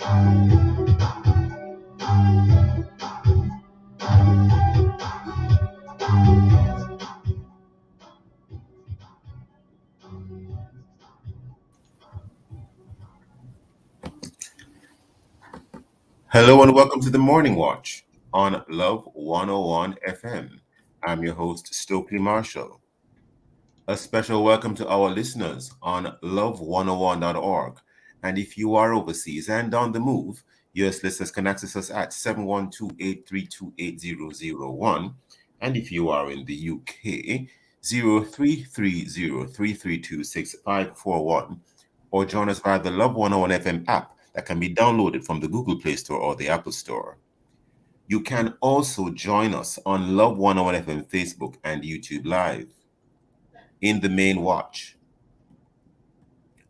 Hello and welcome to the Morning Watch on Love 101 FM. I'm your host, Stokeley Marshall. A special welcome to our listeners on love101.org. And if you are overseas and on the move, US listeners can access us at 712-832-8001. And if you are in the UK, 0330-332-6541, or join us via the Love 101 FM app that can be downloaded from the Google Play Store or the Apple Store. You can also join us on Love 101 FM Facebook and YouTube Live. In the main watch,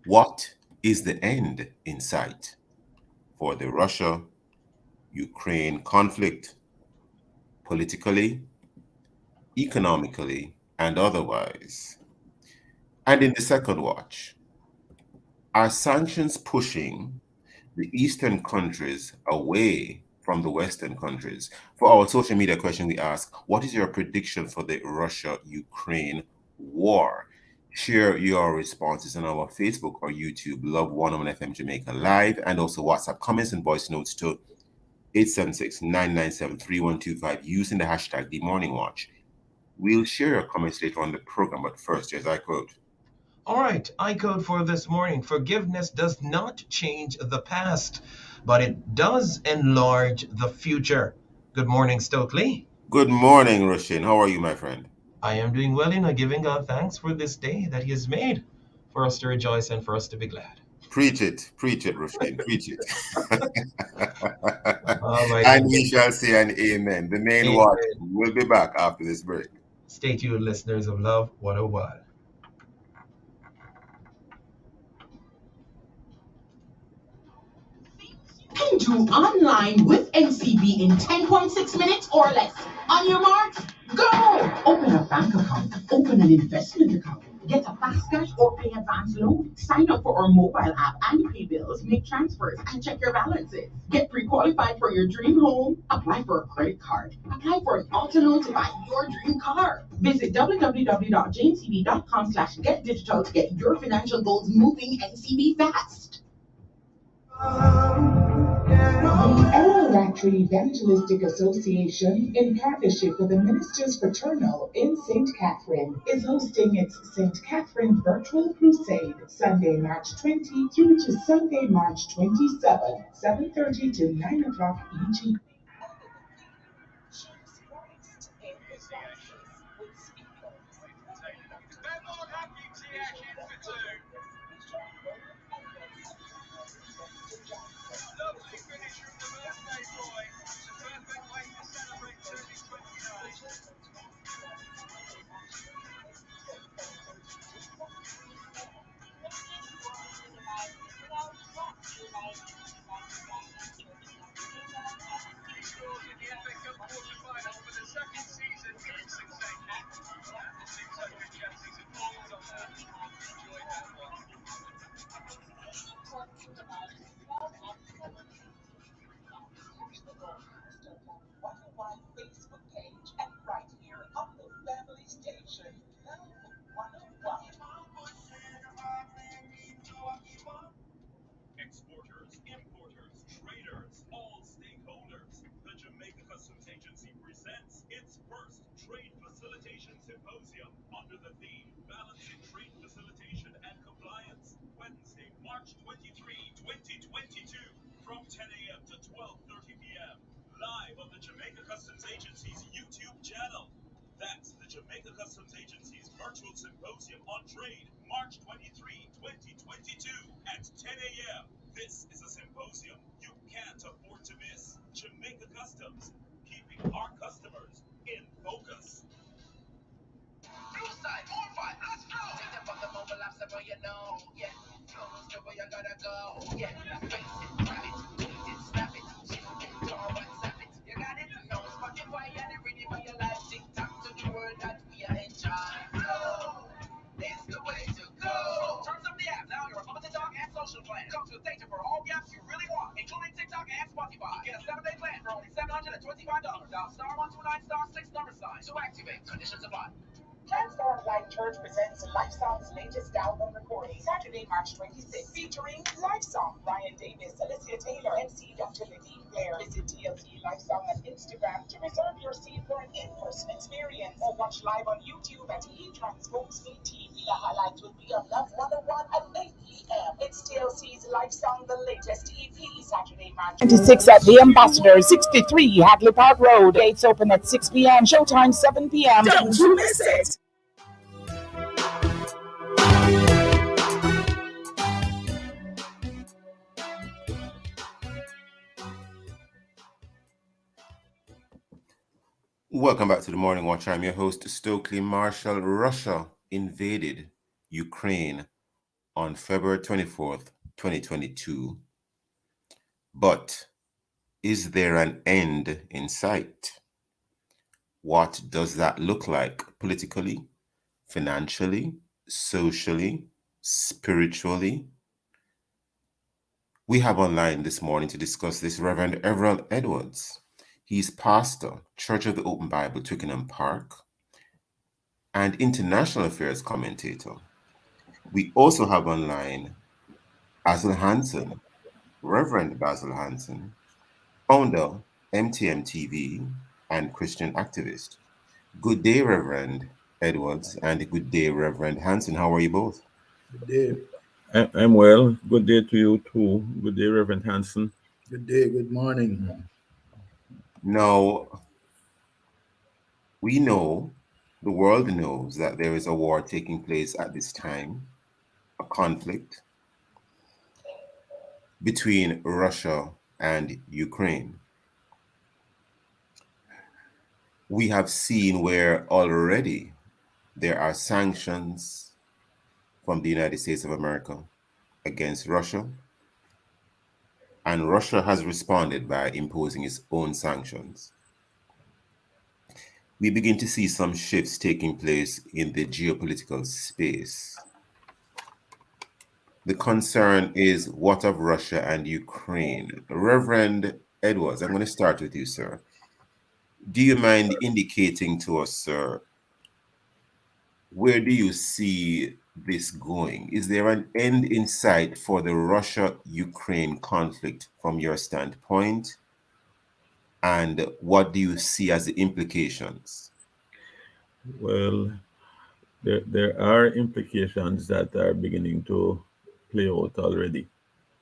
what is the end in sight for the Russia-Ukraine conflict, politically, economically, and otherwise? And in the second watch, are sanctions pushing the Eastern countries away from the Western countries? For our social media question, we ask, what is your prediction for the Russia-Ukraine war? Share your responses on our Facebook or YouTube, Love 101 FM Jamaica Live, and also WhatsApp comments and voice notes to 876-997-3125 using the hashtag The Morning Watch. We'll share your comments later on the program, but first, here's I quote. All right, I code for this morning. Forgiveness does not change the past, but it does enlarge the future. Good morning, Stokeley. Good morning, Rushin. How are you, my friend? I am doing well in giving God thanks for this day that He has made, for us to rejoice and for us to be glad. Preach it, Rushin, preach it. All right. And we shall say an amen. The main Amen. watch will be back after this break. Stay tuned, listeners of Love 101. Can do online with NCB in 10.6 minutes or less. On your mark, go! Open a bank account, open an investment account, get a fast cash or pay advance loan, sign up for our mobile app and pay bills, make transfers and check your balances. Get pre-qualified for your dream home, apply for a credit card, apply for an auto loan to buy your dream car. Visit www.jncb.com/getdigital to get your financial goals moving NCB fast. The Eratri Evangelistic Association, in partnership with the Ministers Fraternal in St. Catherine, is hosting its St. Catherine Virtual Crusade, Sunday, March 20 through to Sunday, March 27, 7:30 to 9 o'clock each evening. Exporters, importers, traders, all stakeholders. The Jamaica Customs Agency presents its first Trade Facilitation Symposium under the theme Balancing Trade Facilitation and Compliance. Wednesday, March 23, 2022, from 10 a.m. to 12:30 p.m. Live on the Jamaica Customs Agency's YouTube channel. That's the Jamaica Customs Agency's virtual symposium on trade, March 23, 2022, at 10 a.m. This is a symposium you can't afford to miss. Jamaica Customs, keeping our customers in focus. Blue side, on fight, let's go! Take them from the mobile apps, so you know, yeah. Close to where you gotta go, yeah. Face it, grab it, tweet it, snap it, shift it, or WhatsApp it. You got it? No Spotify and the rhythm of your life. TikTok to the world that we are enjoying. Flow is the way to go. Terms of the app, now your unlimited talk and social plan. Comes with data for all the apps you really want, including So activate. Conditions apply. Transformed Life Church presents Lifesong's latest album recording, Saturday, March 26th, featuring Lifesong, Ryan Davis, Alicia Taylor, MC Dr. Nadine Blair. Visit TLC Lifesong on Instagram to reserve your seat for an in-person experience or watch live on YouTube at eTransforms TV. The highlights will be on Love 101 at 8 p.m. It's TLC's Lifesong, the latest EP, Saturday, March 26th at the Ambassador, 63 Hadley Park Road. Gates open at 6 p.m. Showtime 7 p.m. Don't you miss it. Welcome back to the Morning Watch. I'm your host, Stokeley Marshall. Russia invaded Ukraine on February 24th, 2022. But is there an end in sight? What does that look like politically, financially, socially, spiritually? We have online this morning to discuss this Reverend Everett Edwards. He's pastor, Church of the Open Bible, Twickenham Park, and international affairs commentator. We also have online Basil Hanson, Reverend Basil Hanson, founder, MTM TV, and Christian activist. Good day, Reverend Edwards, and good day, Reverend Hanson. How are you both? Good day. I'm well. Good day to you too. Good day, Reverend Hanson. Good day. Good morning. Now, we know, the world knows that there is a war taking place at this time, a conflict between Russia and Ukraine. We have seen where already there are sanctions from the United States of America against Russia, and Russia has responded by imposing its own sanctions. We begin to see some shifts taking place in the geopolitical space. The concern is what of Russia and Ukraine? Reverend Edwards, I'm going to start with you, sir. Do you mind indicating to us, sir, where do you see this going? Is there an end in sight for the Russia-Ukraine conflict from your standpoint? And what do you see as the implications? Well, there are implications that are beginning to play out already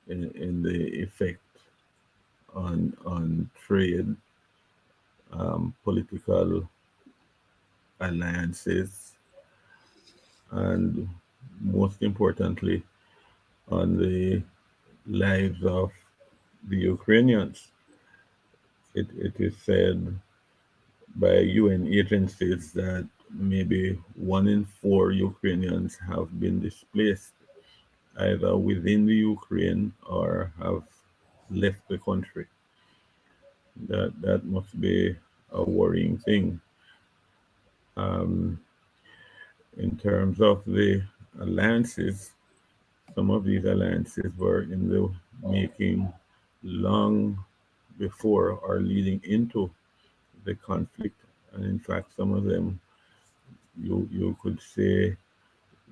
in the effect on trade, political alliances, and most importantly, on the lives of the Ukrainians. It is said by UN agencies that maybe 1 in 4 Ukrainians have been displaced either within the Ukraine or have left the country. That must be a worrying thing. In terms of the alliances, some of these alliances were in the making long before or leading into the conflict, and in fact, some of them you could say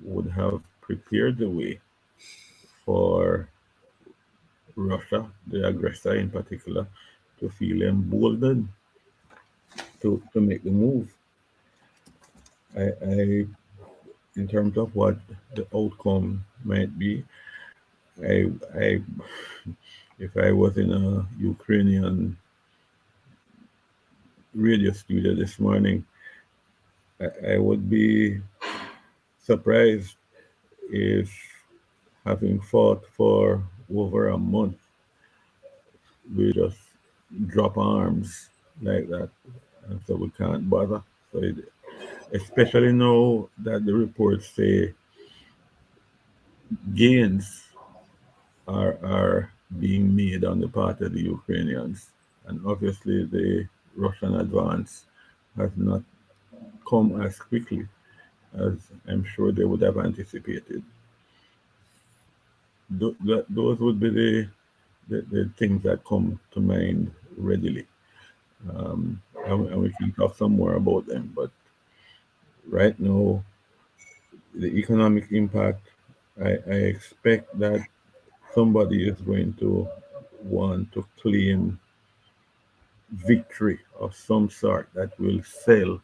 would have prepared the way for Russia, the aggressor in particular, to feel emboldened to make the move. I in terms of what the outcome might be, I if I was in a Ukrainian radio studio this morning, I would be surprised if, having fought for over a month, we just drop arms like that, and so we can't bother. So especially now that the reports say gains are being made on the part of the Ukrainians, and obviously the Russian advance has not come as quickly as I'm sure they would have anticipated. Those would be the things that come to mind readily. and we can talk some more about them. But right now, the economic impact, I expect that somebody is going to want to claim victory of some sort that will sell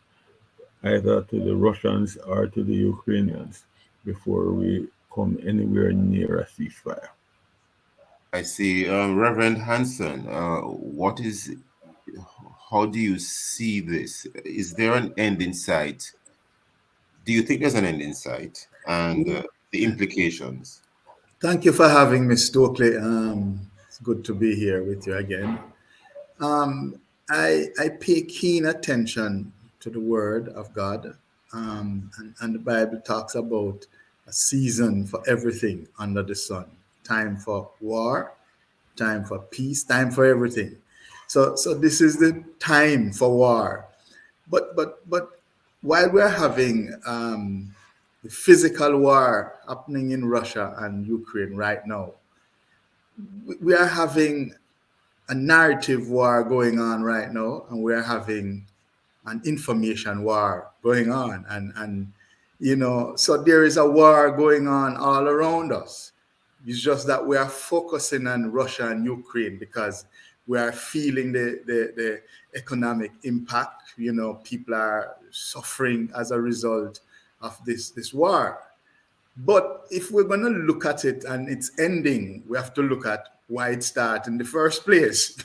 either to the Russians or to the Ukrainians before we come anywhere near a ceasefire. I see. Reverend Hanson, how do you see this? Is there an end in sight? Do you think there's an end in sight and the implications? Thank you for having me, Stokeley. It's good to be here with you again. I pay keen attention to the Word of God, and the Bible talks about a season for everything under the sun. Time for war, time for peace, time for everything. So this is the time for war. But while we're having the physical war happening in Russia and Ukraine right now, we are having a narrative war going on right now, and we're having an information war going on, and so there is a war going on all around us. It's just that we are focusing on Russia and Ukraine because we are feeling the economic impact. People are suffering as a result of this war. But if we're going to look at it and its ending, we have to look at why it started in the first place.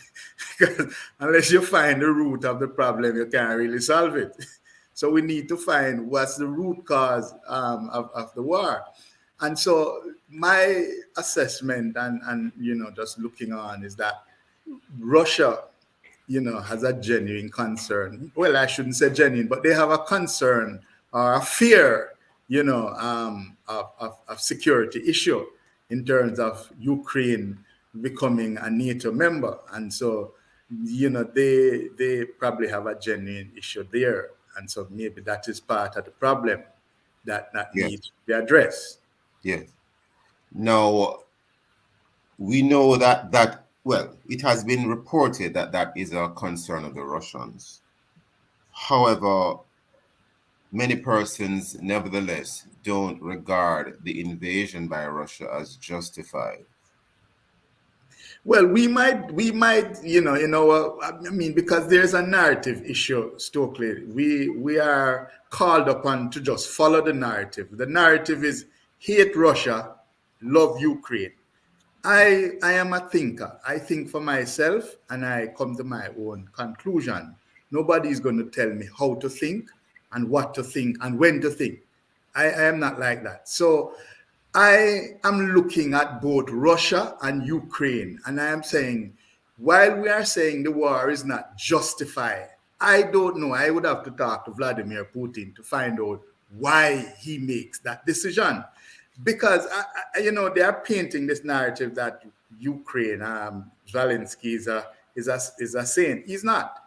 Because unless you find the root of the problem, you can't really solve it. So we need to find what's the root cause of the war. And so my assessment and just looking on is that Russia has a genuine concern. Well, I shouldn't say genuine, but they have a concern or a fear, of security issue in terms of Ukraine becoming a NATO member. And so, they probably have a genuine issue there. And so maybe that is part of the problem that Yes, needs to be addressed. yes. Now, we know well, it has been reported that that is a concern of the Russians. However, many persons nevertheless don't regard the invasion by Russia as justified. Well, we might, I mean, because there's a narrative issue, Stokely. We are called upon to just follow the narrative. The narrative is hate Russia, love Ukraine. I am a thinker. I think for myself, and I come to my own conclusion. Nobody is going to tell me how to think and what to think and when to think. I am not like that. So I am looking at both Russia and Ukraine, and I am saying, while we are saying the war is not justified, I don't know. I would have to talk to Vladimir Putin to find out why he makes that decision. Because, they are painting this narrative that Ukraine, Zelensky is a saint. He's not.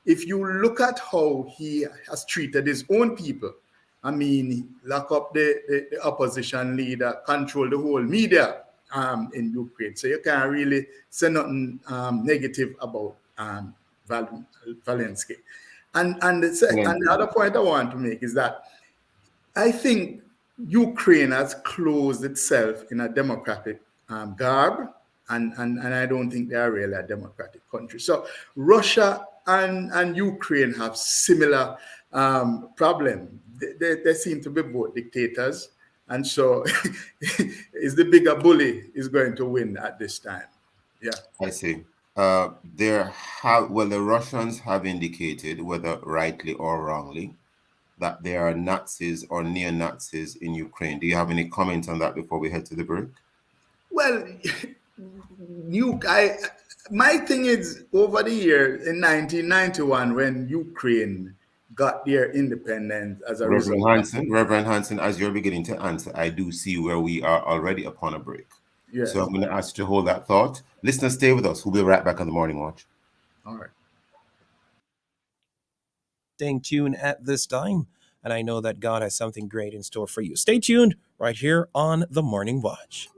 If you look at how he has treated his own people, I mean, lock up the opposition leader, control the whole media in Ukraine. So you can't really say nothing negative about Zelensky. And the other point I want to make is that I think Ukraine has closed itself in a democratic garb, and I don't think they are really a democratic country. So Russia and Ukraine have similar problem. They seem to be both dictators, and so is the bigger bully is going to win at this time. Yeah. I see. The Russians have indicated, whether rightly or wrongly, that there are Nazis or neo-Nazis in Ukraine. Do you have any comment on that before we head to the break? Well, my thing is, over the years in 1991, when Ukraine got their independence as a result. Reverend Hanson, as you're beginning to answer, I do see where we are already upon a break. Yes. So I'm going to ask you to hold that thought. Listeners, stay with us. We'll be right back on the Morning Watch. All right. Staying tuned at this time, and I know that God has something great in store for you. Stay tuned right here on the Morning Watch.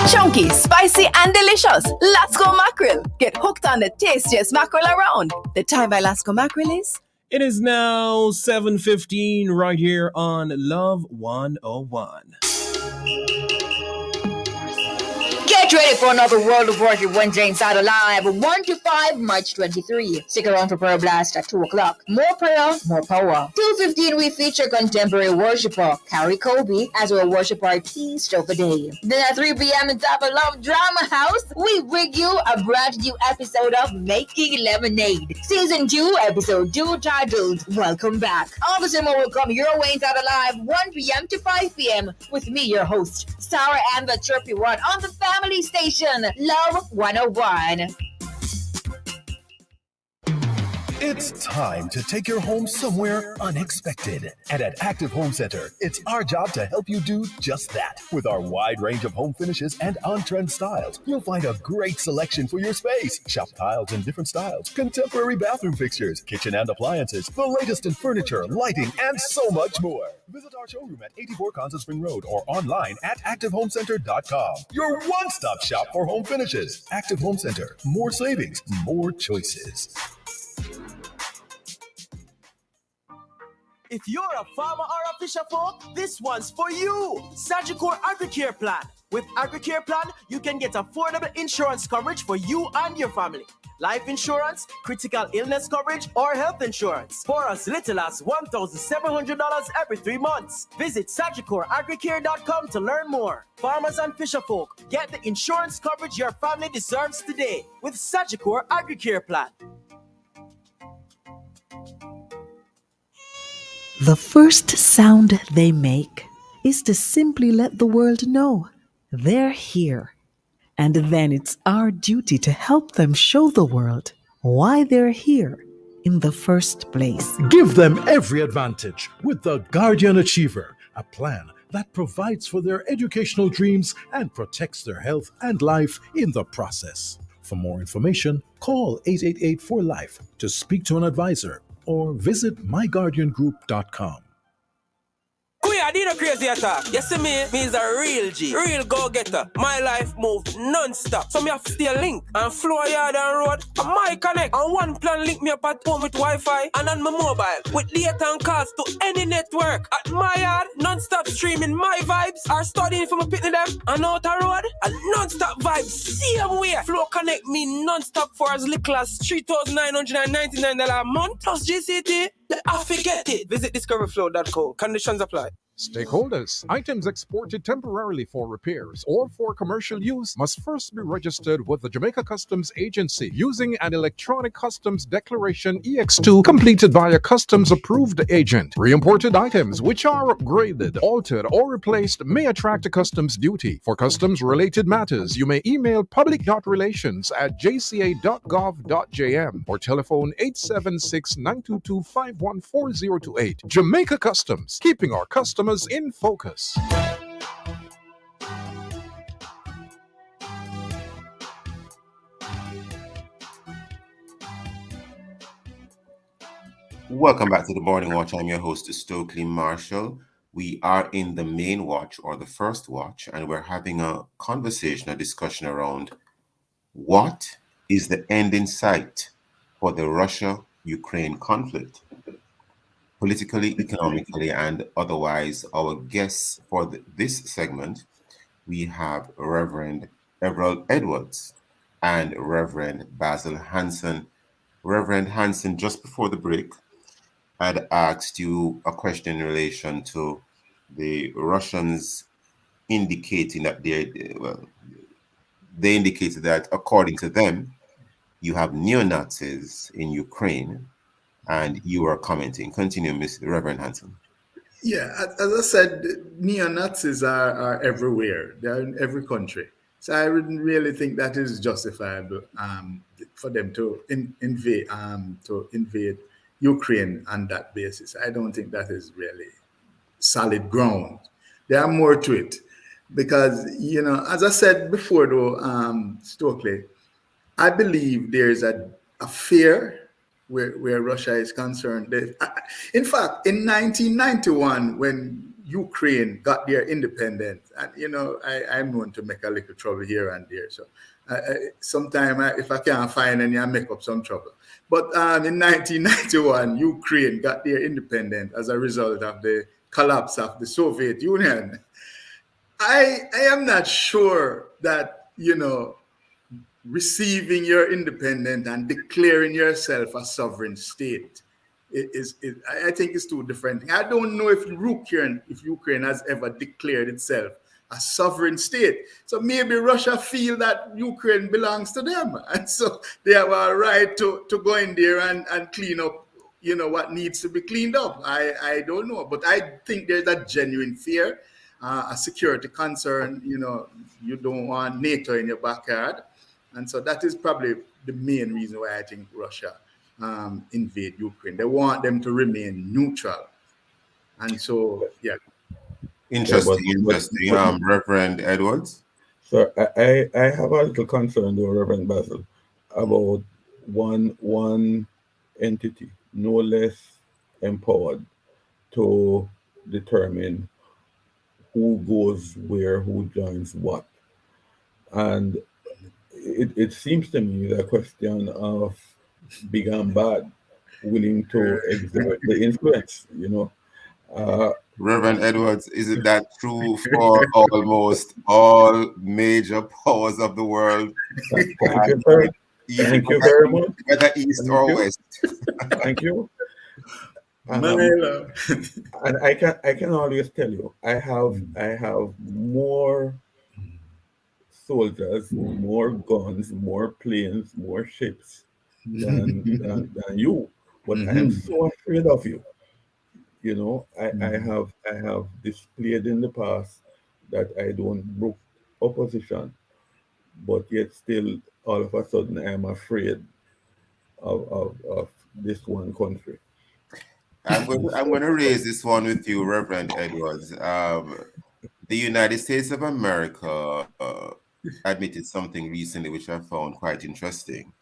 Chunky, spicy, and delicious. Lasco mackerel. Get hooked on the tastiest mackerel around. The time by Lasco mackerel is... It is now 7:15 right here on Love 101. Get ready for another World of Worship Wednesday inside Alive, 1 to 5, March 23. Stick around for Prayer Blast at 2 o'clock. More prayer, more power. 2:15, we feature contemporary worshiper Carrie Kobe as our worship artist of the day. Then at 3 p.m. in Top of Love Drama House, we bring you a brand new episode of Making Lemonade. Season 2, Episode 2, titled Welcome Back. All the same will come your way inside Alive, 1 p.m. to 5 p.m. with me, your host, Sarah and the Chirpy One on the Family Station, Love 101. It's time to take your home somewhere unexpected. And at Active Home Center, it's our job to help you do just that. With our wide range of home finishes and on-trend styles, you'll find a great selection for your space. Shop tiles in different styles, contemporary bathroom fixtures, kitchen and appliances, the latest in furniture, lighting, and so much more. Visit our showroom at 84 Constance Spring Road or online at ActiveHomeCenter.com. Your one-stop shop for home finishes. Active Home Center. More savings, more choices. If you're a farmer or a fisher folk, this one's for you. Sagicor AgriCare Plan. With AgriCare Plan, you can get affordable insurance coverage for you and your family. Life insurance, critical illness coverage, or health insurance for as little as $1,700 every 3 months. Visit SagicorAgriCare.com to learn more. Farmers and fisher folk, get the insurance coverage your family deserves today with Sagicor AgriCare Plan. The first sound they make is to simply let the world know they're here. And then it's our duty to help them show the world why they're here in the first place. Give them every advantage with the Guardian Achiever, a plan that provides for their educational dreams and protects their health and life in the process. For more information, call 888-4LIFE to speak to an advisor or visit myguardiangroup.com. I did a crazy attack. You see me is a real G, real go-getter. My life move non-stop. So me have to stay link and floor yard and road. And my connect and one plan link me up at home with Wi-Fi and on my mobile with data and calls to any network. At my yard, non-stop streaming my vibes are studying for my picnic them and out the road. And non-stop vibes, same way. Flow connect me non-stop for as little as $3,999 a month plus GCT. I forget it. Visit discoverflow.co. Conditions apply. Stakeholders, items exported temporarily for repairs or for commercial use must first be registered with the Jamaica Customs Agency using an electronic customs declaration EX2 completed by a customs approved agent. Re-imported items which are upgraded, altered, or replaced may attract a customs duty. For customs related matters, you may email public.relations@jca.gov.jm or telephone 876-922-51408. Jamaica Customs, keeping our customers in focus. Welcome back to the Morning Watch. I'm your host, Stokeley Marshall. We are in the main watch or the first watch, and we're having a conversation, a discussion around what is the end in sight for the Russia-Ukraine conflict, politically, economically, and otherwise. Our guests for this segment, we have Reverend Everald Edwards and Reverend Basil Hanson. Reverend Hanson, just before the break, I'd asked you a question in relation to the Russians indicating that they indicated that according to them, you have neo-Nazis in Ukraine, and you are commenting. Continue, Mr. Reverend Hanson. Yeah, as I said, neo-Nazis are everywhere. They're in every country. So I wouldn't really think that is justifiable for them to invade Ukraine on that basis. I don't think that is really solid ground. There are more to it. Because, as I said before, though, Stokeley, I believe there's a fear where Russia is concerned. In fact, in 1991, when Ukraine got their independence, and I'm known to make a little trouble here and there. So sometimes if I can't find any, I make up some trouble. But in 1991, Ukraine got their independence as a result of the collapse of the Soviet Union. I am not sure that receiving your independence and declaring yourself a sovereign state I think it's two different things. I don't know if Ukraine has ever declared itself a sovereign state. So maybe Russia feel that Ukraine belongs to them, and so they have a right to go in there and clean up what needs to be cleaned up. I don't know, but I think there's a genuine fear, a security concern. You don't want NATO in your backyard, and so that is probably the main reason why I think Russia invade Ukraine. They want them to remain neutral, and so Interesting. Reverend Edwards. So I have a little concern, though, Reverend Basil, about one entity, no less empowered to determine who goes where, who joins what. And it seems to me the question of big and bad willing to exert the influence, Reverend Edwards, is it that true for almost all major powers of the world? Thank you very much. Whether east or west. Thank you. And I can always tell you, I have more soldiers, more guns, more planes, more ships than you. But I am so afraid of you. I have displayed in the past that I don't brook opposition, but yet still all of a sudden I am afraid of this one country. I'm going to raise this one with you, Reverend Edwards. The United States of America admitted something recently which I found quite interesting.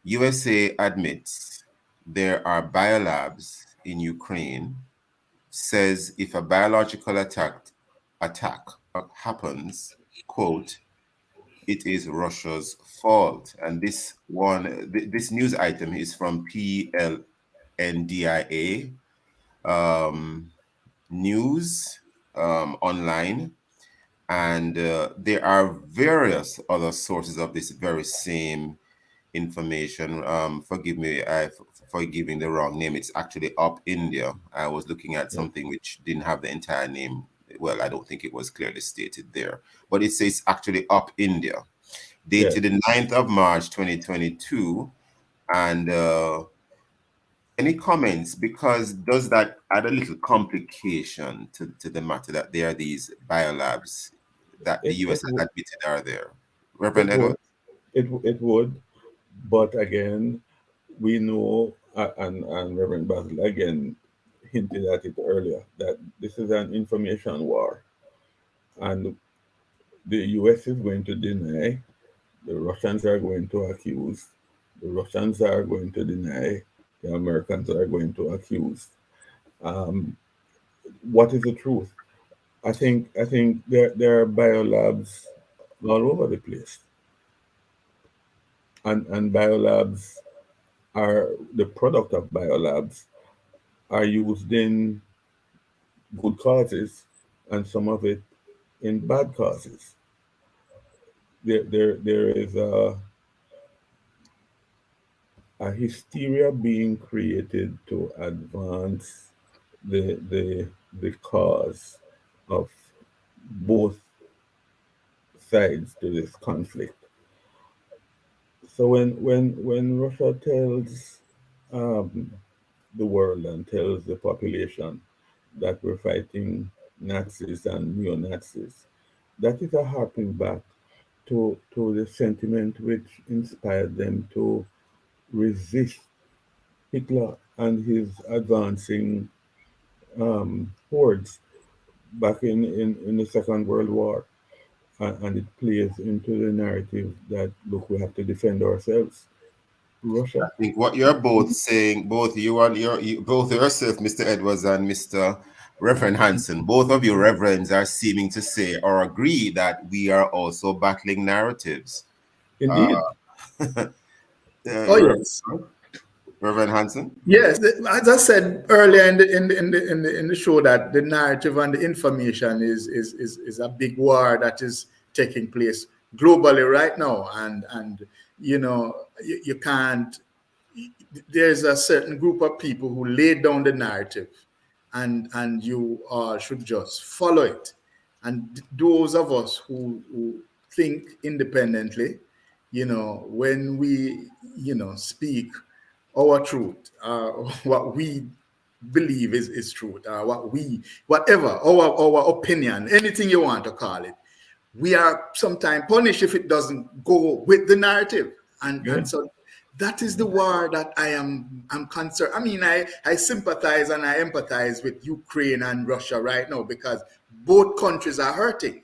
USA admits there are biolabs in Ukraine, says if a biological attack happens, quote, it is Russia's fault. And this news item is from PLNDIA news online. And there are various other sources of this very same information. Forgive me for giving the wrong name. It's actually Up India. I was looking at something which didn't have the entire name. Well, I don't think it was clearly stated there, but it says actually Up India, dated the 9th of March 2022. And any comments? Because does that add a little complication to the matter that there are these biolabs that the US has admitted are there? Reverend Edwards? It would, but again, we know, and Reverend Basil again hinted at it earlier, that this is an information war. And the US is going to deny, the Russians are going to accuse, the Russians are going to deny, the Americans are going to accuse. What is the truth? I think there are biolabs all over the place. And biolabs are the product of biolabs are used in good causes and some of it in bad causes. There is a hysteria being created to advance the cause of both sides to this conflict. So when Russia tells the world and tells the population that we're fighting Nazis and neo-Nazis, that is a harping back to the sentiment which inspired them to resist Hitler and his advancing hordes back in the Second World War. And it plays into the narrative that, look, we have to defend ourselves. Russia. I think what you're both saying, both you and both yourself, Mr. Edwards and Mr. Reverend Hanson, both of you reverends are seeming to say or agree that we are also battling narratives. Indeed. Oh yes. Reverend Hanson? Yes, as I said earlier in the show, that the narrative and the information is a big war that is taking place globally right now, and you can't. There's a certain group of people who lay down the narrative, and you should just follow it. And those of us who think independently, when we speak our truth, what we believe is truth, whatever our opinion, anything you want to call it, we are sometimes punished if it doesn't go with the narrative, and so that is the war that I'm concerned. I mean, I sympathize and I empathize with Ukraine and Russia right now, because both countries are hurting,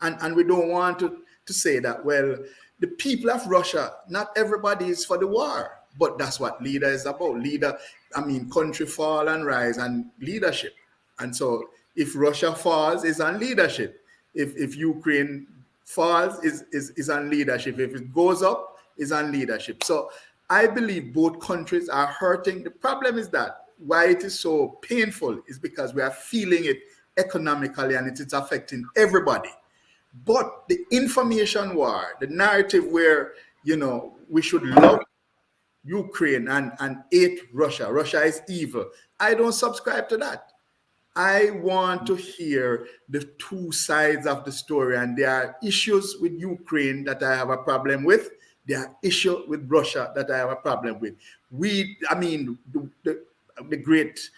and we don't want to say that, well, the people of Russia, not everybody is for the war, but that's what leader is about. Country fall and rise, and leadership. And so if Russia falls, is on leadership. If Ukraine falls, is on leadership. If it goes up, is on leadership. So I believe both countries are hurting. The problem is that why it is so painful is because we are feeling it economically, and it is affecting everybody. But the information war, the narrative where we should love Ukraine and hate Russia, Russia is evil, I don't subscribe to that. I want to hear the two sides of the story, and there are issues with Ukraine that I have a problem with. There are issues with Russia that I have a problem with. The great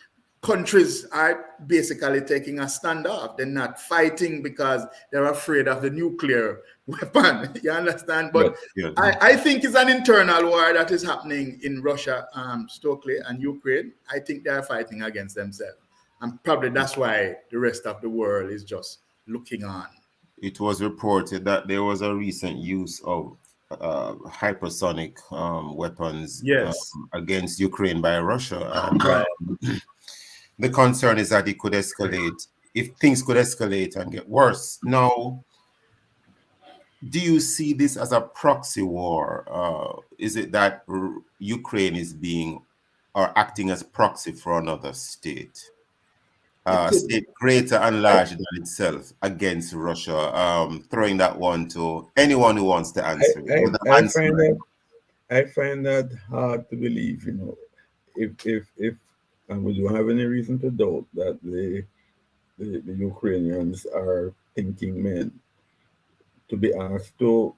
countries are basically taking a standoff. They're not fighting because they're afraid of the nuclear weapon. You understand? But yeah. I think it's an internal war that is happening in Russia, Stokeley, and Ukraine. I think they are fighting against themselves. And probably that's why the rest of the world is just looking on. It was reported that there was a recent use of hypersonic weapons against Ukraine by Russia. And, the concern is that it could escalate, if things could escalate and get worse. Now, do you see this as a proxy war? Is it that Ukraine is acting as proxy for another state? State greater and larger than itself against Russia? Throwing that one to anyone who wants to answer. I find that hard to believe. If and we don't have any reason to doubt that the Ukrainians are thinking men, to be asked to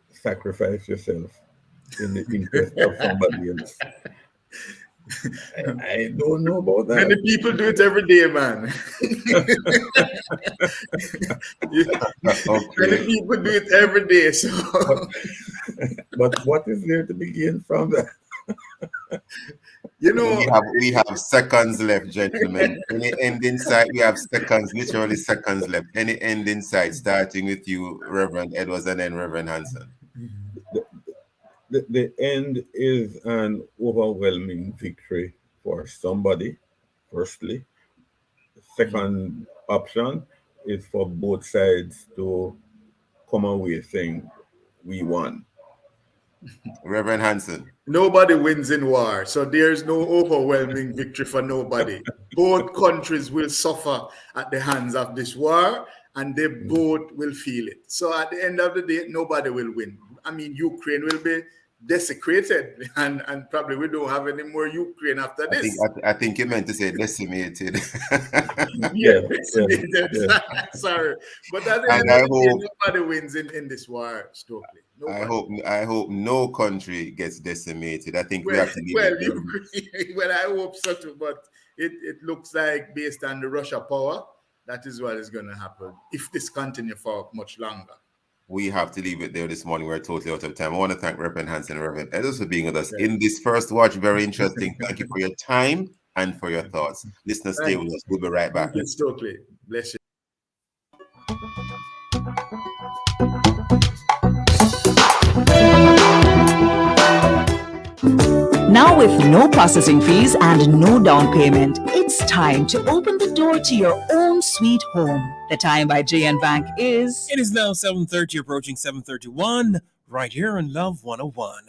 sacrifice yourself in the interest of somebody else. I don't know about that. Many people do it every day, man. Many people do it every day. So. But what is there to begin from that? We have seconds left, gentlemen. Any end insight? We have seconds, literally seconds left. Any end insight, starting with you, Reverend Edwards, and then Reverend Hanson. The end is an overwhelming victory for somebody, firstly. The second option is for both sides to come away saying, we won. Reverend Hanson. Nobody wins in war, so there's no overwhelming victory for nobody. Both countries will suffer at the hands of this war, and they both will feel it. So at the end of the day, nobody will win. I mean, Ukraine will be desecrated, and probably we don't have any more Ukraine after this. I think you meant to say decimated. Decimated. Yeah. Sorry, but at the end of the day, nobody wins in this war, Stokeley. Nobody. I hope no country gets decimated. I think we have to well, I hope so too, but it looks like, based on the Russia power, that is what is going to happen if this continues for much longer. We have to leave it there this morning. We're totally out of time. I want to thank Reverend Hanson and Reverend Edwards for being with us in this first watch. Very interesting. Thank you for your time and for your thoughts. Listeners, stay with us. We'll be right back. Thank you, Stokeley. Bless you. Now with no processing fees and no down payment, it's time to open the door to your own sweet home. The time by JN Bank is... It is now 7:30, approaching 7:31, right here on Love 101.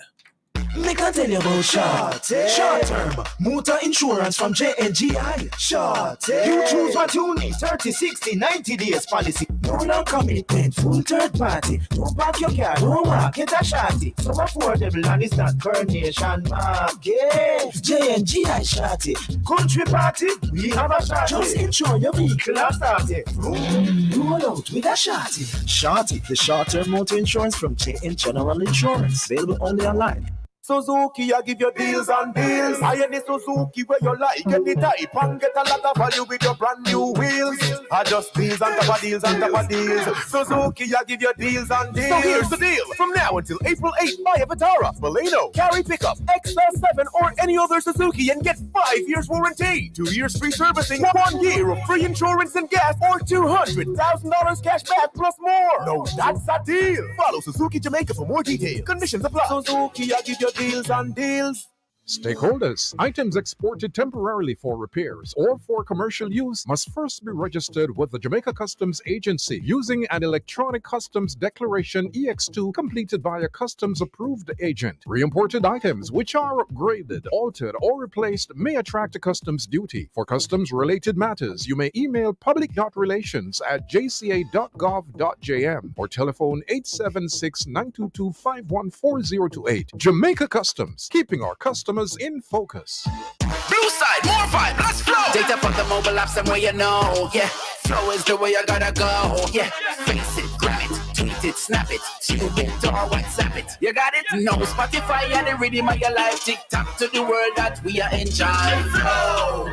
Make I tell you about short-term motor insurance from JNGI. Short-term. You choose what you need, 30, 60, 90 days policy. No long commitment, full third party. Don't park your car, don't walk, get a shorty. So affordable and it's not per nation mark. Yeah, JNGI shorty. Country party, we have a shorty. Just insure your vehicle and start it. Roll out with a shorty. Shorty, the short-term motor insurance from JN General Insurance. Available only online. Suzuki, I give you deals on deals. I any Suzuki where you like any type and get a lot of value with your brand new wheels. I just deals on top of deals on top of deals. Suzuki, I give you deals on deals. So here's the deal. From now until April 8th, buy a Vitara, Baleno, Carry Pickup, XL7 or any other Suzuki and get 5 years warranty, 2 years free servicing, 1 year of free insurance and gas, or $200,000 cash back plus more. No, that's a deal. Follow Suzuki Jamaica for more details. Conditions apply. Suzuki, I give you deals on deals. Stakeholders, items exported temporarily for repairs or for commercial use must first be registered with the Jamaica Customs Agency using an electronic customs declaration EX2 completed by a customs approved agent. Re-imported items which are upgraded, altered, or replaced may attract a customs duty. For customs related matters, you may email public.relations@jca.gov.jm or telephone 876-922-51408. Jamaica Customs, keeping our customers in focus. Blue side, more vibe, let's flow. Data from the mobile app somewhere you know. Yeah, flow is the way I gotta go. Yeah, face it, grab it, tweet it, snap it, tune it or WhatsApp it. You got it? No Spotify and the rhythm of your life. TikTok to the world that we are enjoying. Flow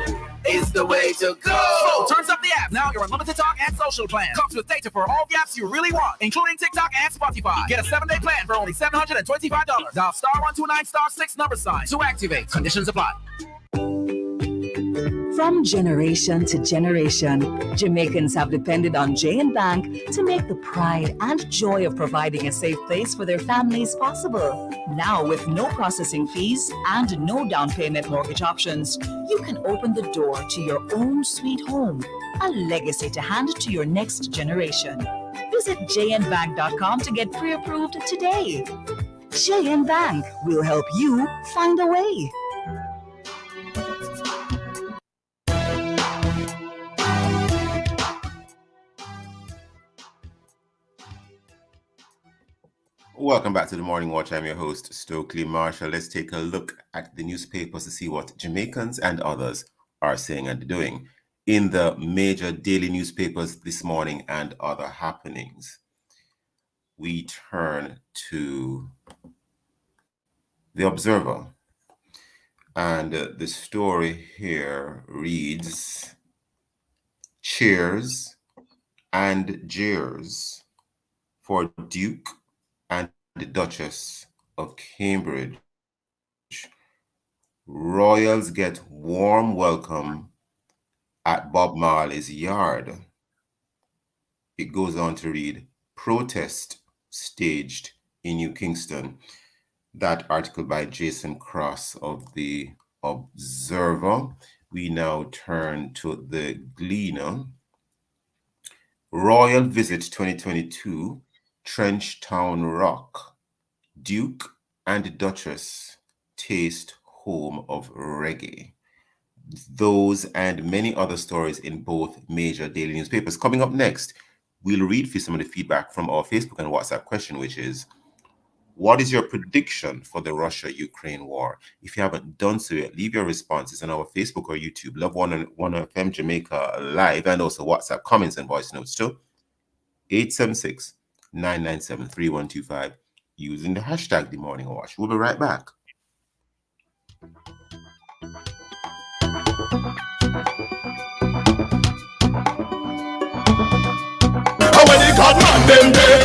is the way to go. Flow turns up the app. Now your unlimited talk and social plan comes with data for all the apps you really want, including TikTok and Spotify. Get a 7-day plan for only $725. Dial *129*6 to activate. Conditions apply. From generation to generation, Jamaicans have depended on JN Bank to make the pride and joy of providing a safe place for their families possible. Now, with no processing fees and no down payment mortgage options, you can open the door to your own sweet home, a legacy to hand to your next generation. Visit jnbank.com to get pre-approved today. JN Bank will help you find a way. Welcome back to the Morning Watch. I'm your host, Stokeley Marshall. Let's take a look at the newspapers to see what Jamaicans and others are saying and doing in the major daily newspapers this morning and other happenings. We turn to The Observer, and the story here reads, cheers and jeers for Duke and the Duchess of Cambridge. Royals get warm welcome at Bob Marley's yard. It goes on to read, protest staged in New Kingston. That article by Jason Cross of The Observer. We now turn to the Gleaner. Royal Visit 2022, Trenchtown Rock. Duke and Duchess taste home of reggae. Those and many other stories in both major daily newspapers. Coming up next, we'll read for some of the feedback from our Facebook and WhatsApp question, which is, what is your prediction for the Russia-Ukraine war? If you haven't done so yet, leave your responses on our Facebook or YouTube, Love 101 FM Jamaica Live, and also WhatsApp comments and voice notes too. 876-997-3125 using the hashtag The Morning Watch. We'll be right back.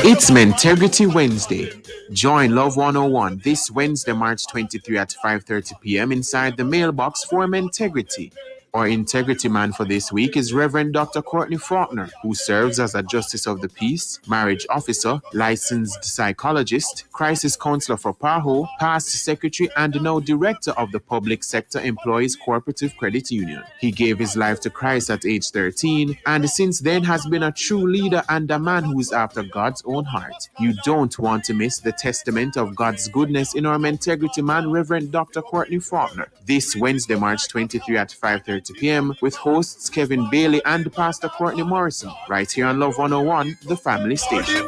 It's Mentegrity Wednesday. Join Love 101 this Wednesday, March 23 at 5:30 p.m. inside the mailbox for Mentegrity. Our integrity man for this week is Reverend Dr. Courtney Faulkner, who serves as a Justice of the Peace, Marriage Officer, Licensed Psychologist, Crisis Counselor for PAHO, Past Secretary, and now Director of the Public Sector Employees Cooperative Credit Union. He gave his life to Christ at age 13, and since then has been a true leader and a man who is after God's own heart. You don't want to miss the testament of God's goodness in our integrity man, Reverend Dr. Courtney Faulkner, this Wednesday, March 23 at 5:30 p.m. with hosts Kevin Bailey and Pastor Courtney Morrison, right here on Love 101, the family station.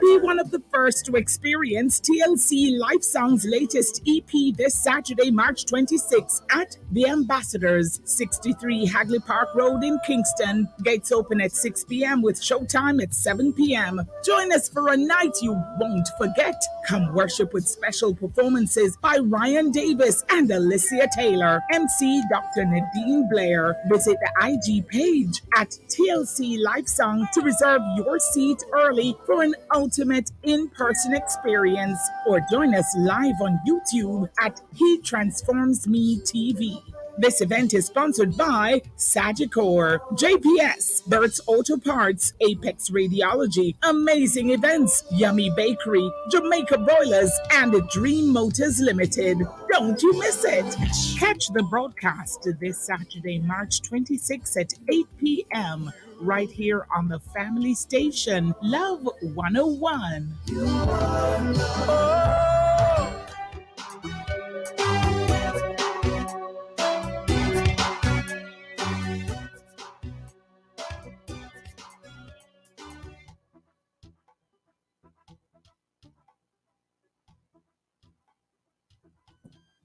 Be one of the first to experience TLC Life Song's latest EP this Saturday, March 26th at The Ambassadors, 63 Hagley Park Road in Kingston. Gates open at 6 p.m. with showtime at 7 p.m. Join us for a night you won't forget. Come worship with special performances by Ryan Davis and Alicia Taylor. MC Dr. Nadine Blair. Visit the IG page at TLC Life Song to reserve your seat early for an ultimate in-person experience, or join us live on YouTube at He Transforms Me TV. This event is sponsored by Sagicor, JPS, Burt's Auto Parts, Apex Radiology, Amazing Events, Yummy Bakery, Jamaica Broilers, and Dream Motors Limited. Don't you miss it. Catch the broadcast this Saturday, March 26th at 8 p.m. right here on the family station, Love 101.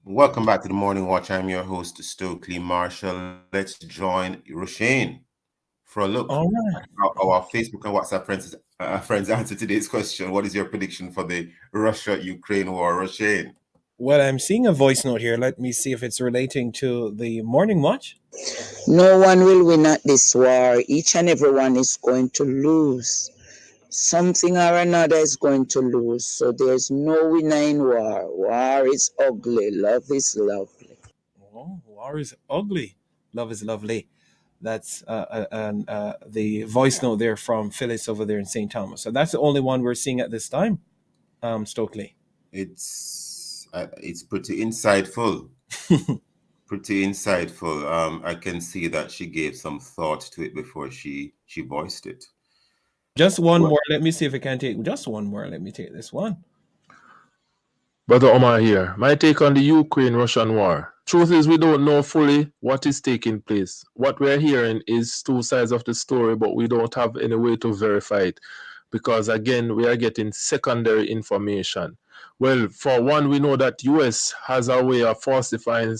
Welcome back to the Morning Watch. I'm your host, Stokeley Marshall. Let's join Roshane for a look All right. at our Facebook and WhatsApp friends answer today's question. What is your prediction for the Russia-Ukraine war, Roshane? Well, I'm seeing a voice note here. Let me see if it's relating to the Morning Watch. No one will win at this war. Each and everyone is going to lose. Something or another is going to lose. So there's no winner in war. War is ugly. Love is lovely. Oh, war is ugly. Love is lovely. That's the voice note there from Phyllis over there in St. Thomas. So that's the only one we're seeing at this time, Stokeley. It's pretty insightful. Pretty insightful. I can see that she gave some thought to it before she voiced it. Just one more. Let me see if I can take just one more. Let me take this one. Brother Omar here. My take on the Ukraine-Russian war. Truth is, we don't know fully what is taking place. What we're hearing is two sides of the story, but we don't have any way to verify it. Because again, we are getting secondary information. Well, for one, we know that US has a way of falsifying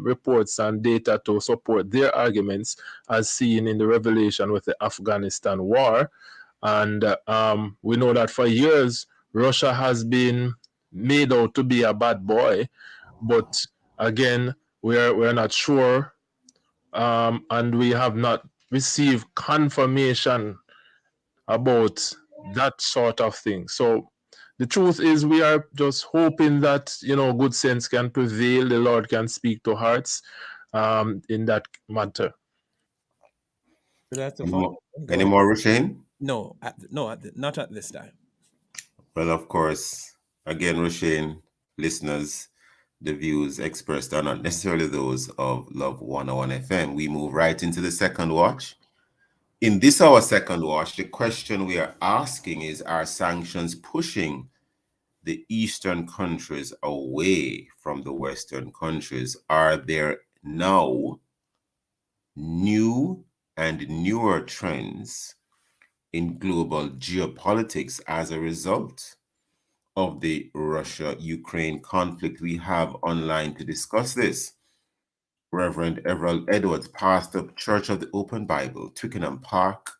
reports and data to support their arguments, as seen in the revelation with the Afghanistan war. And we know that for years, Russia has been made out to be a bad boy. But again, we're not sure. And we have not received confirmation about that sort of thing. So the truth is, we are just hoping that, good sense can prevail. The Lord can speak to hearts in that matter. That's Any more, Roshane? No, not at this time. Well, of course, again, Roshane, listeners, the views expressed are not necessarily those of Love 101 FM. We move right into the second watch. In this, our second watch, the question we are asking is, are sanctions pushing the Eastern countries away from the Western countries? Are there now new and newer trends in global geopolitics as a result of the Russia-Ukraine conflict? We have online to discuss this Reverend Everald Edwards, pastor of Church of the Open Bible, Twickenham Park,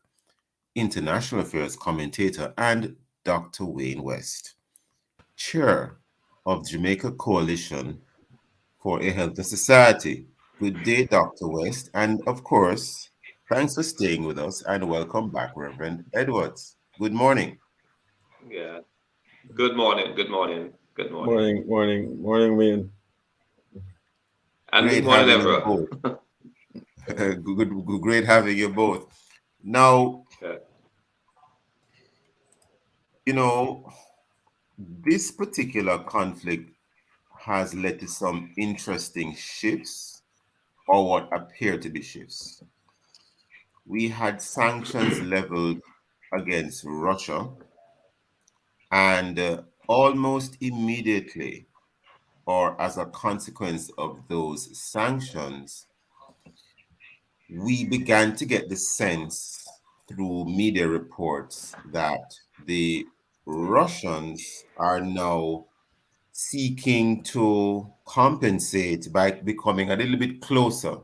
international affairs commentator, and Dr. Wayne West, chair of Jamaica Coalition for a Healthy Society. Good day, Dr. West, and of course, thanks for staying with us, and welcome back, Reverend Edwards. Good morning. Yeah. Good morning. Good morning. Good morning. Morning, Wayne. And good Great morning, having you everyone. both. Great having you both. Now, Yeah. you know, this particular conflict has led to some interesting shifts, or what appear to be shifts. We had sanctions leveled against Russia, and almost immediately, or as a consequence of those sanctions, we began to get the sense through media reports that the Russians are now seeking to compensate by becoming a little bit closer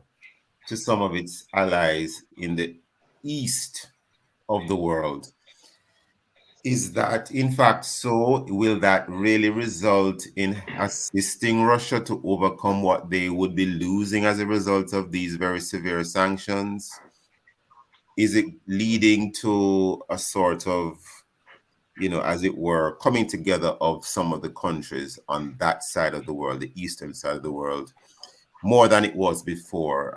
to some of its allies in the east of the world. Is that in fact so? Will that really result in assisting Russia to overcome what they would be losing as a result of these very severe sanctions? Is it leading to a sort of, as it were, coming together of some of the countries on that side of the world, the eastern side of the world, more than it was before?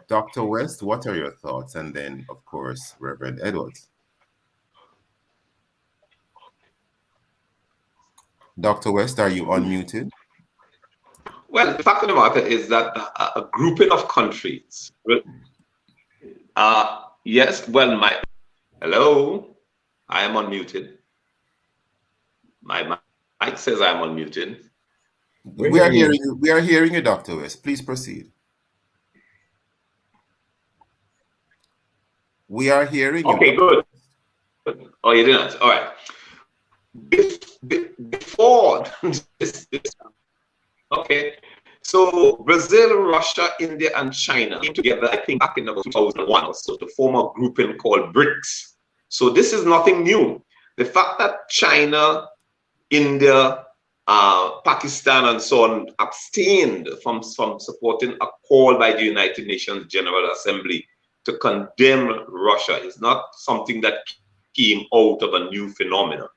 Dr. West, what are your thoughts? And then, of course, Reverend Edwards. Dr. West, are you unmuted? Well, the fact of the matter is that a grouping of countries. Yes. Well, hello. I am unmuted. My mic says I'm unmuted. We are hearing you. We are hearing you, Dr. West. Please proceed. We are hearing you. Okay, good. Oh, you didn't. All right. Before this, okay. So Brazil, Russia, India, and China came together, I think, back in 2001 or so to form a grouping called BRICS. So this is nothing new. The fact that China, India, Pakistan, and so on abstained from supporting a call by the United Nations General Assembly to condemn Russia is not something that came out of a new phenomenon.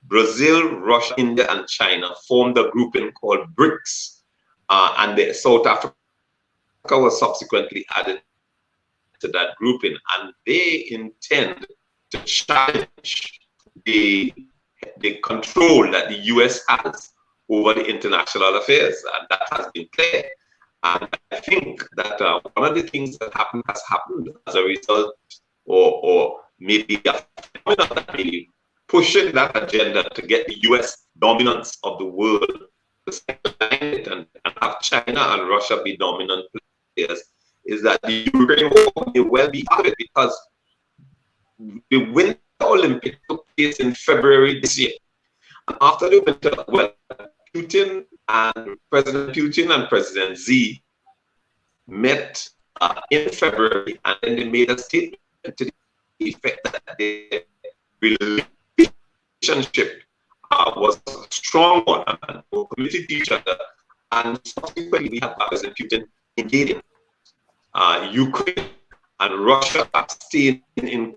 Brazil, Russia, India, and China formed a grouping called BRICS, and South Africa was subsequently added to that grouping, and they intend to challenge the control that the US has over the international affairs, and that has been clear. And I think that one of the things that has happened as a result, or maybe a phenomenon that maybe pushing that agenda to get the US dominance of the world to sideline it and have China and Russia be dominant players, is that the Ukraine war may well be out of it, because the Winter Olympics took place in February this year. And after the Winter, well, President Putin and President Xi met in February, and then they made a statement to the effect that their relationship was a strong one and were committed to each other. And subsequently, we have President Putin invading Ukraine, and Russia abstaining and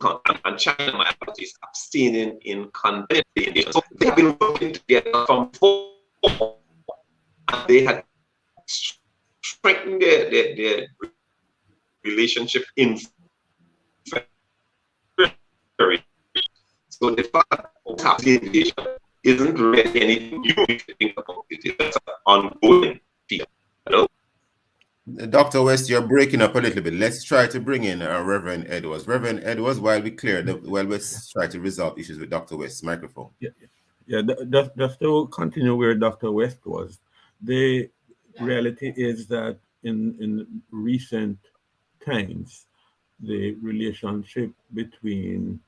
China, my apologies, abstaining in condemning the invasion. So they have been working together from before, and they had strengthened their relationship in February. So the fact of the invasion isn't really anything new if you think about it. It's an ongoing field. Hello? Dr. West, you're breaking up a little bit. Let's try to bring in Reverend Edwards. Reverend Edwards, while we try to resolve issues with Dr. West's microphone. Yeah. Just to continue where Dr. West was, the reality is that in recent times, the relationship between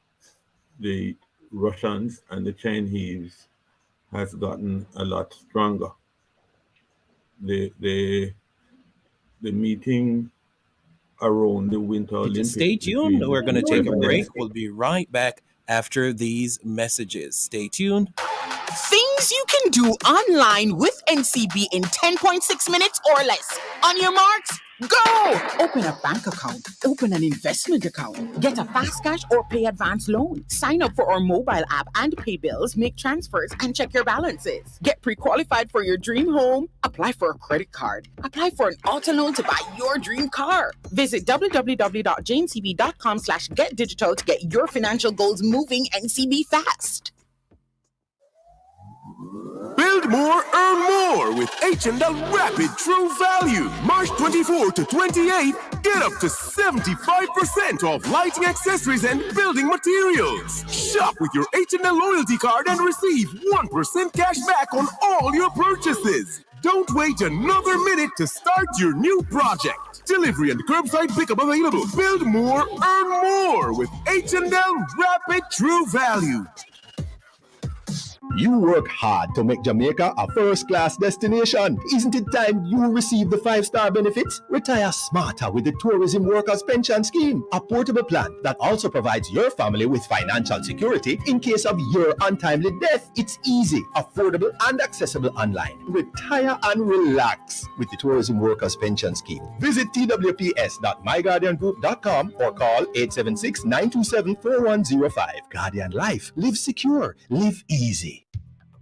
the Russians and the Chinese has gotten a lot stronger. The meeting around the Winter Olympics. Stay tuned. We're going to take a break. We'll be right back after these messages. Stay tuned. Things you can do online with NCB in 10.6 minutes or less. On your marks, go! Open a bank account. Open an investment account. Get a fast cash or pay advance loan. Sign up for our mobile app and pay bills, make transfers, and check your balances. Get pre-qualified for your dream home. Apply for a credit card. Apply for an auto loan to buy your dream car. Visit www.jncb.com/getdigital to get your financial goals moving NCB fast. Build more, earn more with H&L Rapid True Value. March 24 to 28, get up to 75% off lighting accessories and building materials. Shop with your H&L loyalty card and receive 1% cash back on all your purchases. Don't wait another minute to start your new project. Delivery and curbside pickup available. Build more, earn more with H&L Rapid True Value. You work hard to make Jamaica a first-class destination. Isn't it time you receive the 5-star benefits? Retire smarter with the Tourism Workers Pension Scheme, a portable plan that also provides your family with financial security in case of your untimely death. It's easy, affordable, and accessible online. Retire and relax with the Tourism Workers Pension Scheme. Visit twps.myguardiangroup.com or call 876-927-4105. Guardian Life. Live secure. Live easy.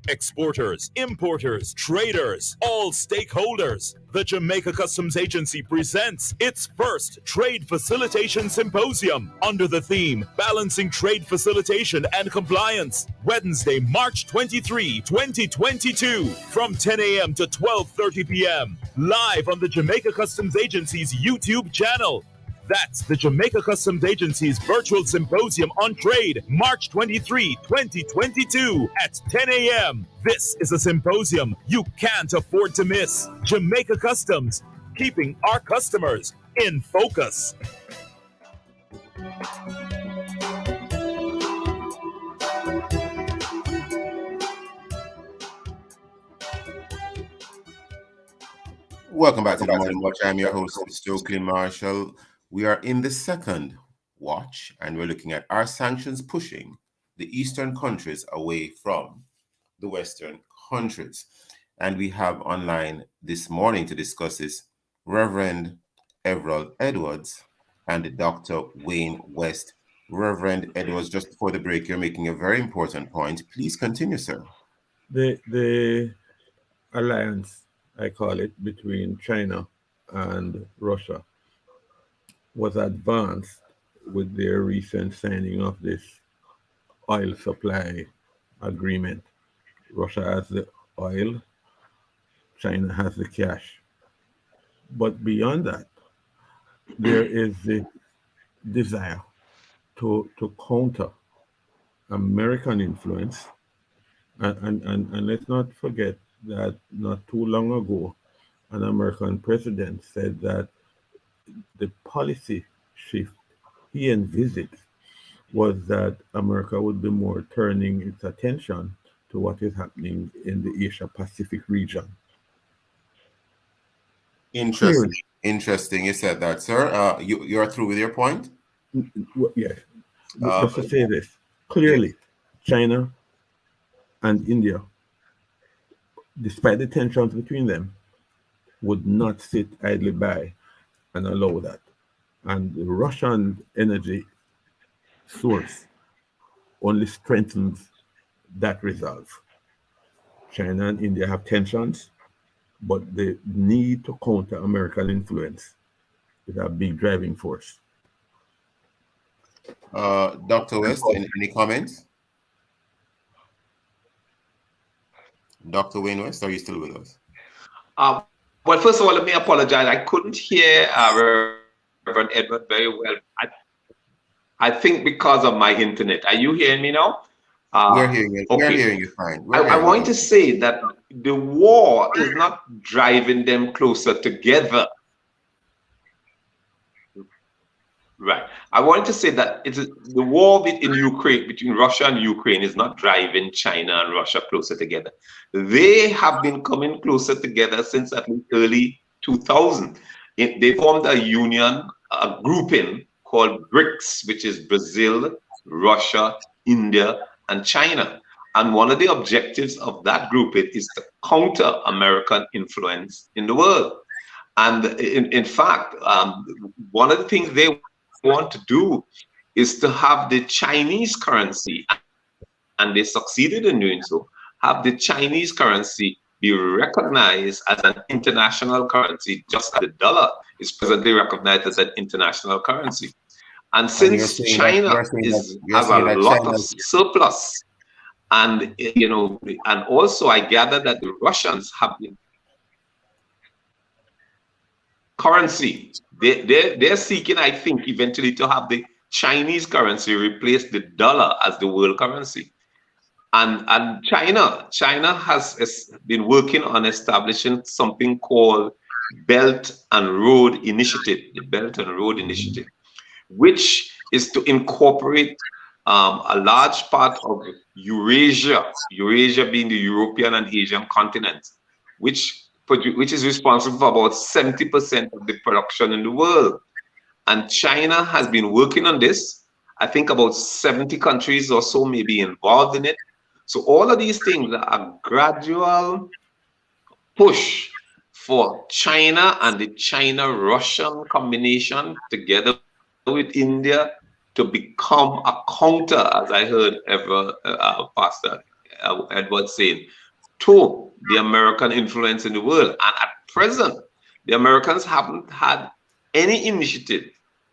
Exporters, importers, traders, all stakeholders. The Jamaica Customs Agency presents its first Trade Facilitation Symposium under the theme Balancing Trade Facilitation and Compliance. Wednesday, March 23, 2022 from 10 a.m. to 12:30 p.m. live on the Jamaica Customs Agency's YouTube channel. That's the Jamaica Customs Agency's virtual symposium on trade, March 23, 2022 at 10 a.m. This is a symposium you can't afford to miss. Jamaica Customs, keeping our customers in focus. Welcome back to the Morning Watch. I'm your host, Stokeley Marshall. We are in the second watch, and we're looking at our sanctions pushing the Eastern countries away from the Western countries. And we have online this morning to discuss this Reverend Everald Edwards and Dr. Wayne West. Reverend Edwards, just before the break, you're making a very important point. Please continue, sir. The alliance, I call it, between China and Russia was advanced with their recent signing of this oil supply agreement. Russia has the oil, China has the cash. But beyond that, there is the desire to counter American influence. And let's not forget that not too long ago, an American president said that the policy shift he envisaged was that America would be more turning its attention to what is happening in the Asia-Pacific region. Interesting. Interesting. You said that, sir. You're through with your point? Yes. Just to say this, clearly, China and India, despite the tensions between them, would not sit idly by and allow that. And the Russian energy source only strengthens that resolve. China and India have tensions, but the need to counter American influence is a big driving force. Dr. West, any comments? Dr. Wayne West, are you still with us? Well, first of all, let me apologize. I couldn't hear Reverend Edward very well. I think because of my internet. Are you hearing me now? We're hearing you. Okay. We're hearing you fine. I want to say that the war is not driving them closer together. Right. I want to say that the war in Ukraine, between Russia and Ukraine, is not driving China and Russia closer together. They have been coming closer together since at least early 2000. They formed a union, a grouping called BRICS, which is Brazil, Russia, India, and China. And one of the objectives of that group is to counter American influence in the world. And in fact, one of the things they want to do is to have the Chinese currency, and they succeeded in doing so, have the Chinese currency be recognized as an international currency, just as the dollar is presently recognized as an international currency. And And you're since saying that China has a lot of China. surplus, and and also I gather that the Russians have the currency. They're seeking, I think, eventually to have the Chinese currency replace the dollar as the world currency. And China has been working on establishing something called Belt and Road Initiative, the Belt and Road Initiative, which is to incorporate a large part of Eurasia being the European and Asian continent, which is responsible for about 70% of the production in the world. And China has been working on this. I think about 70 countries or so may be involved in it. So all of these things are a gradual push for China and the China-Russian combination together with India to become a counter, as I heard Pastor Edward saying, to the American influence in the world. And at present, the Americans haven't had any initiative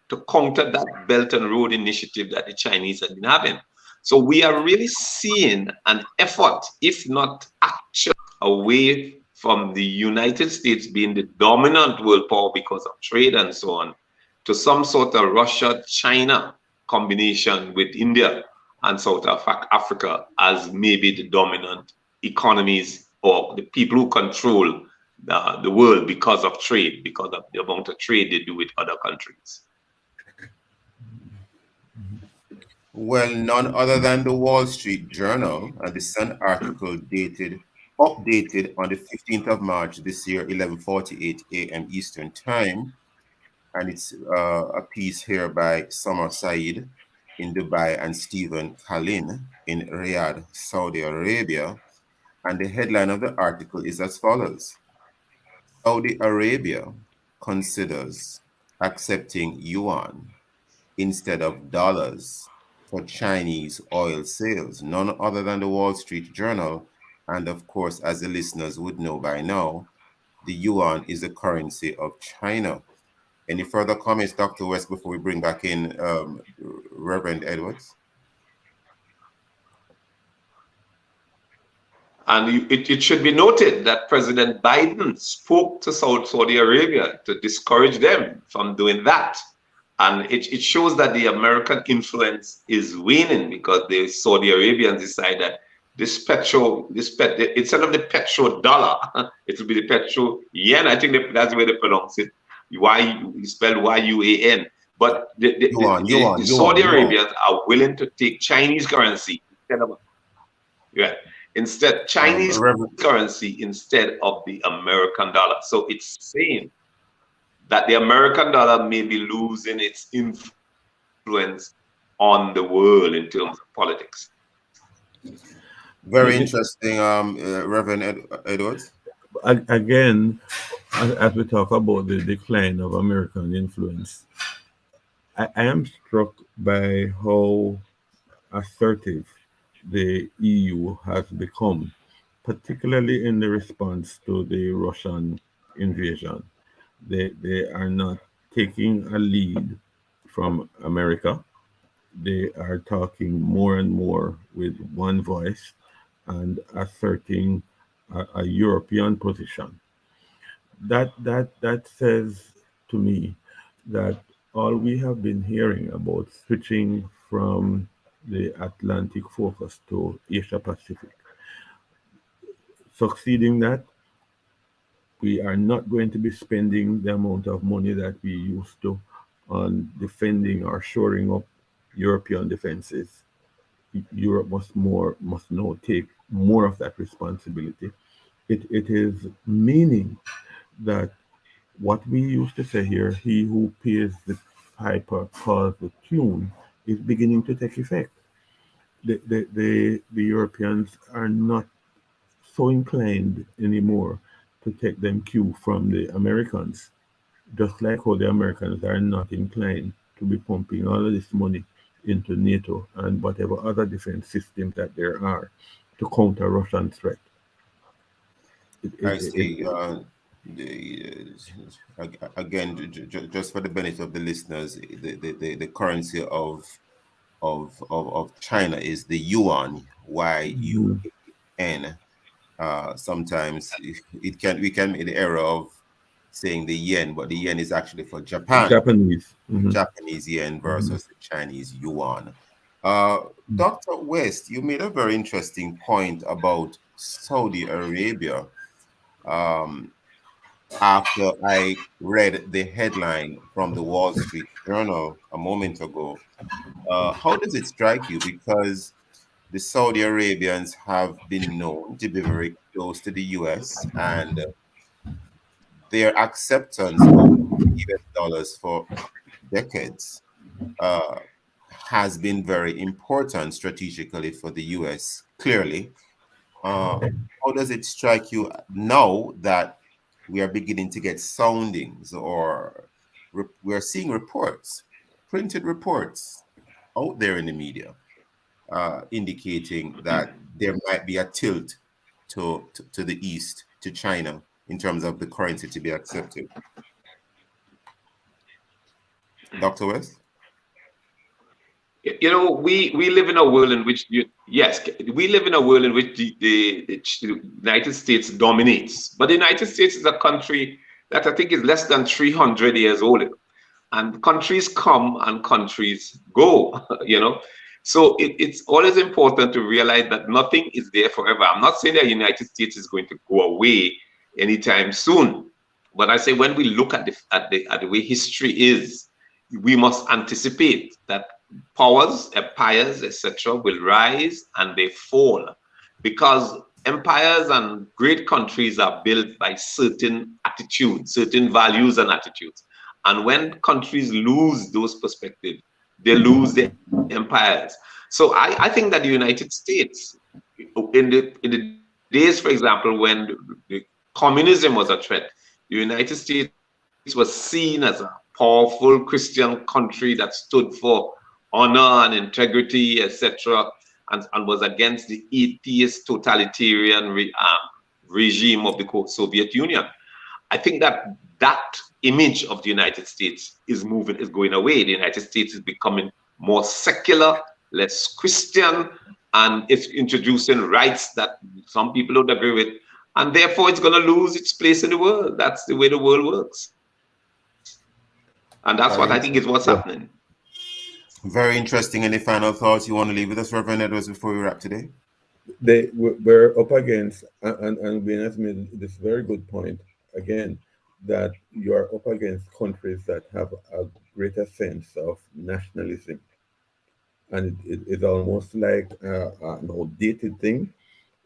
to counter that Belt and Road Initiative that the Chinese have been having. So we are really seeing an effort, if not action, away from the United States being the dominant world power because of trade and so on, to some sort of Russia-China combination with India and South Africa as maybe the dominant economies or the people who control the world because of trade, because of the amount of trade they do with other countries. Well, none other than the Wall Street Journal, and the Sun article updated on the 15th of March this year, 11:48 a.m. Eastern Time. And it's a piece here by Summer Said in Dubai and Stephen Kalin in Riyadh, Saudi Arabia. And the headline of the article is as follows: Saudi Arabia considers accepting yuan instead of dollars for Chinese oil sales. None other than the Wall Street Journal. And of course, as the listeners would know by now, the yuan is the currency of China. Any further comments, Dr. West, before we bring back in Reverend Edwards? And it should be noted that President Biden spoke to Saudi Arabia to discourage them from doing that. And it shows that the American influence is waning because the Saudi Arabians decide that instead of the petrodollar, it will be the petro yen. I think that's the way they pronounce it. Spelled Y-U-A-N. But the Saudi Arabians are willing to take Chinese currency instead currency instead of the American dollar. So it's saying that the American dollar may be losing its influence on the world in terms of politics. Very interesting, Reverend Edwards. Again, as we talk about the decline of American influence, I am struck by how assertive the EU has become, particularly in the response to the Russian invasion. They are not taking a lead from America. They are talking more and more with one voice and asserting a European position. That says to me that all we have been hearing about switching from the Atlantic focus to Asia Pacific, succeeding that, we are not going to be spending the amount of money that we used to on defending or shoring up European defenses. Europe must now take more of that responsibility. It is meaning that what we used to say here, he who pays the piper calls the tune, is beginning to take effect. the Europeans are not so inclined anymore to take them cue from the Americans, just like how the Americans are not inclined to be pumping all of this money into NATO and whatever other defense systems that there are to counter Russian threat. I see. Again, just for the benefit of the listeners, the currency of China is the yuan, YUAN. Sometimes we can make the error of saying the yen, but the yen is actually for Japan. Japanese. Japanese yen versus the Chinese yuan. Dr. West, you made a very interesting point about Saudi Arabia. After I read the headline from the Wall Street Journal a moment ago, how does it strike you? Because the Saudi Arabians have been known to be very close to the US, and their acceptance of US dollars for decades has been very important strategically for the US, clearly. How does it strike you now that we are beginning to get soundings, or we're seeing reports, printed reports out there in the media, indicating that there might be a tilt to the east, to China, in terms of the currency to be accepted? Dr. West? You know, we live in a world in which we live in a world in which the United States dominates. But the United States is a country that I think is less than 300 years old, and countries come and countries go. So it's always important to realize that nothing is there forever. I'm not saying that the United States is going to go away anytime soon, but I say when we look at the way history is, we must anticipate that powers, empires, etc., will rise and they fall, because empires and great countries are built by certain attitudes, certain values and attitudes. And when countries lose those perspectives, they lose their empires. So I think that the United States, in the days, for example, when the communism was a threat, the United States was seen as a powerful Christian country that stood for honor and integrity, etc., and was against the atheist totalitarian regime of the Soviet Union. I think that image of the United States is going away. The United States is becoming more secular, less Christian, and it's introducing rights that some people don't agree with, and therefore it's going to lose its place in the world. That's the way the world works. And that's what I think is what's happening. Very interesting. Any final thoughts you want to leave with us, Reverend Edwards, before we wrap today? We're up against, and Ben has made this very good point again, that you are up against countries that have a greater sense of nationalism. And it's almost like an outdated thing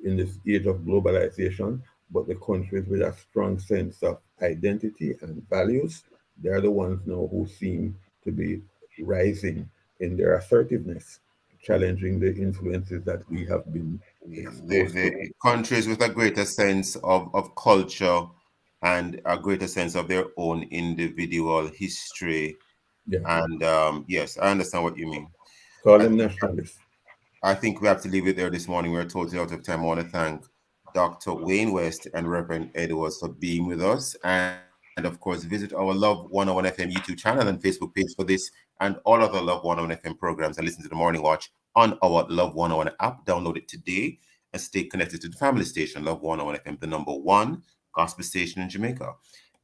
in this age of globalization, but the countries with a strong sense of identity and values, they're the ones now who seem to be rising in their assertiveness, challenging the influences that we have been exposed to. The countries with a greater sense of culture and a greater sense of their own individual history. Yeah. And yes, I understand what you mean. Call them nationalists. I think we have to leave it there this morning. We're totally out of time. I want to thank Dr. Wayne West and Reverend Edwards for being with us. And of course, visit our Love 101 FM YouTube channel and Facebook page for this and all other Love 101 FM programs, and listen to the Morning Watch on our Love 101 app. Download it today and stay connected to the family station, Love 101 FM, the #1 gospel station in Jamaica.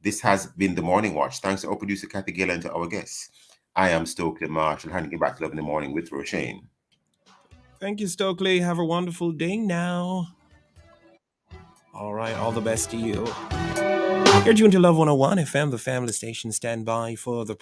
This has been the Morning Watch. Thanks to our producer, Kathy Gill, and to our guests. I am Stokeley Marshall, handing you back to Love in the Morning with Roshane. Thank you, Stokeley. Have a wonderful day now. All right, all the best to you. You're tuned to Love 101 FM, the family station. Stand by for the